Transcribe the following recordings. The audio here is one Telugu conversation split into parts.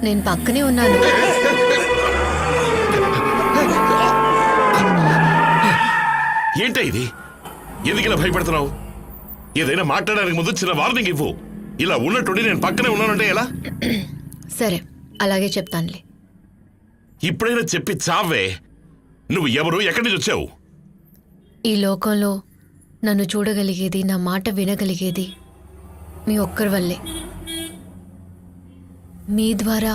నేను పక్కనే ఉన్నాను. ఏంటో ఇది? ఎందుకు ఇలా భయపడుతున్నావు? ఏదైనా మాట్లాడడానికి ముందు చిన్న వార్నింగ్ ఇవ్వు. ఇలా ఉన్నట్టుండి నేను పక్కనే ఉన్నానంటే ఎలా? సరే, అలాగే చెప్తానులే. ఇప్పుడైనా చెప్పి చావే. నువ్వు ఎవరు, ఎక్కడి నుంచి వచ్చావు? ఈ లోకంలో నన్ను చూడగలిగేది, నా మాట వినగలిగేది మీ ఒక్కరి వల్లే. మీ ద్వారా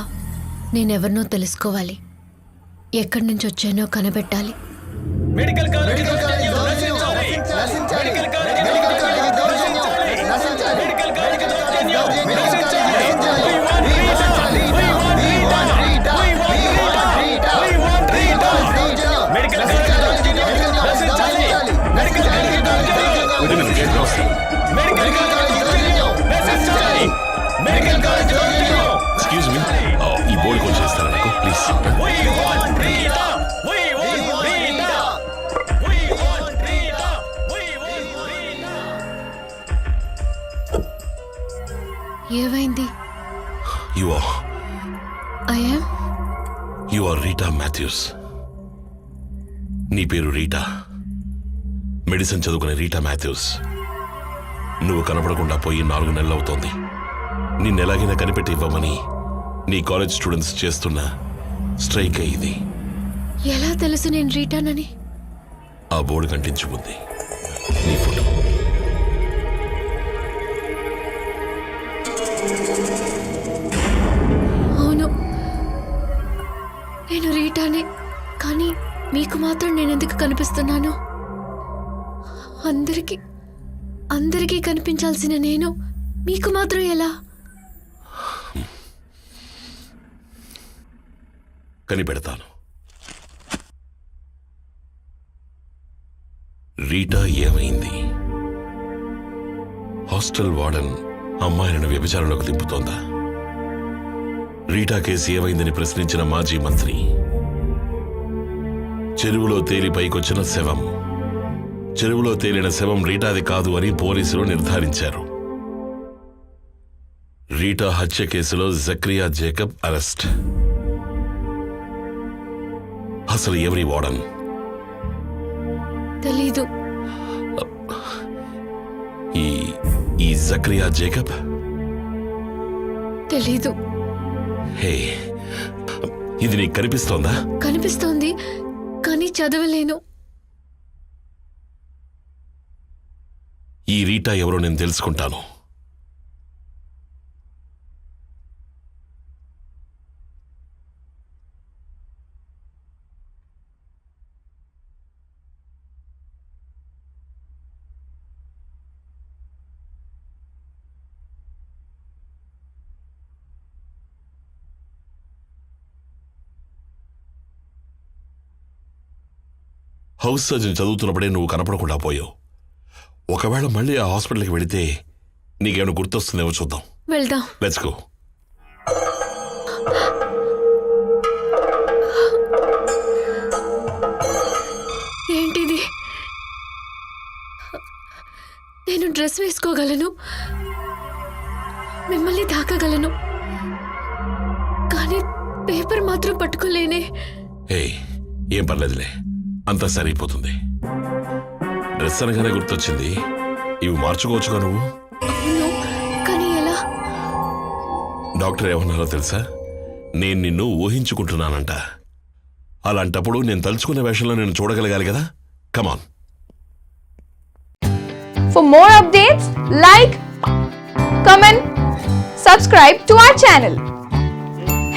నేనెవరినో తెలుసుకోవాలి, ఎక్కడి నుంచి వచ్చానో కనిపెట్టాలి. ఎక్స్క్యూజ్ మీ, ఈ బోర్డు కొంచెం ఇస్తారా నాకు ప్లీజ్? ఏమైంది? You are Rita Mathews. నీ పేరు రీటా, మెడిసిన్ చదువుకునే రీటా మాథ్యూస్. నువ్వు కనపడకుండా పోయి 4 నెలలు అవుతోంది. నిన్నెలాగైనా కనిపెట్టి ఇవ్వమని నీ కాలేజ్ స్టూడెంట్స్ చేస్తున్న స్ట్రైక్ ఇది. ఎలా తెలుసు నేను రీటానని? ఆ బోర్డు కంటించుకుంది నీ ఫోటో. అవును, నేను రీటానే. కానీ మీకు మాత్రం నేనెందుకు కనిపిస్తున్నాను? అందరికీ కనిపించాల్సిన నేను మీకు మాత్రం ఎలా? కనిపెడతాను. రీటా ఏమైంది? హాస్టల్ వార్డెన్ అమ్మాయిలను వ్యభిచారంలోకి దింపుతోందా? రీటా కేసు ఏమైందని ప్రశ్నించిన మాజీ మంత్రి, చెరువులో తేలి పైకొచ్చిన శవం, చెరువులో తేలిన శవం రీటాది కాదు అని పోలీసులు నిర్ధారించారు. రీటా హత్య కేసులో జక్రియా జేకబ్ అరెస్ట్. అసలు ఎవరి వార్డన్? తెలీదు. ఈ జక్రియా జేకబ్? తెలీదు. హే, ఇది నీకు కనిపిస్తోందా? కనిపిస్తోంది, కానీ చదవలేను. ఈ రీటా ఎవరో నేను తెలుసుకుంటాను. హౌస్ సర్జన్ చదువుతున్నప్పుడే నువ్వు కనపడకుండా పోయావు. ఒకవేళ మళ్ళీ ఆ హాస్పిటల్కి వెళితే నీకేమైనా గుర్తొస్తుందేమో చూద్దాం. వెళ్దాం. Let's go. ఏంటిది? నేను డ్రెస్ వేసుకోగలను, మిమ్మల్ని తాకగలను, కానీ పేపర్ మాత్రం పట్టుకోలేనే. ఏం పర్లేదులే, అంతా సరిపోతుంది. డ్రెస్ అనగానే గుర్తొచ్చింది, ఇవి మార్చుకోవచ్చుగా నువ్వు? కానీ ఎలా? డాక్టర్ ఏమన్నారో తెలుసా? నేను నిన్ను ఊహించుకుంటున్నానంట. అలాంటప్పుడు నేను తలుచుకునే వేషంలో నేను చూడగలగాలి కదా. కమాన్. For more updates, like, comment, subscribe to our channel.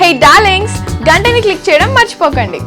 Hey darlings, గంటని click చేయడం మర్చిపోకండి.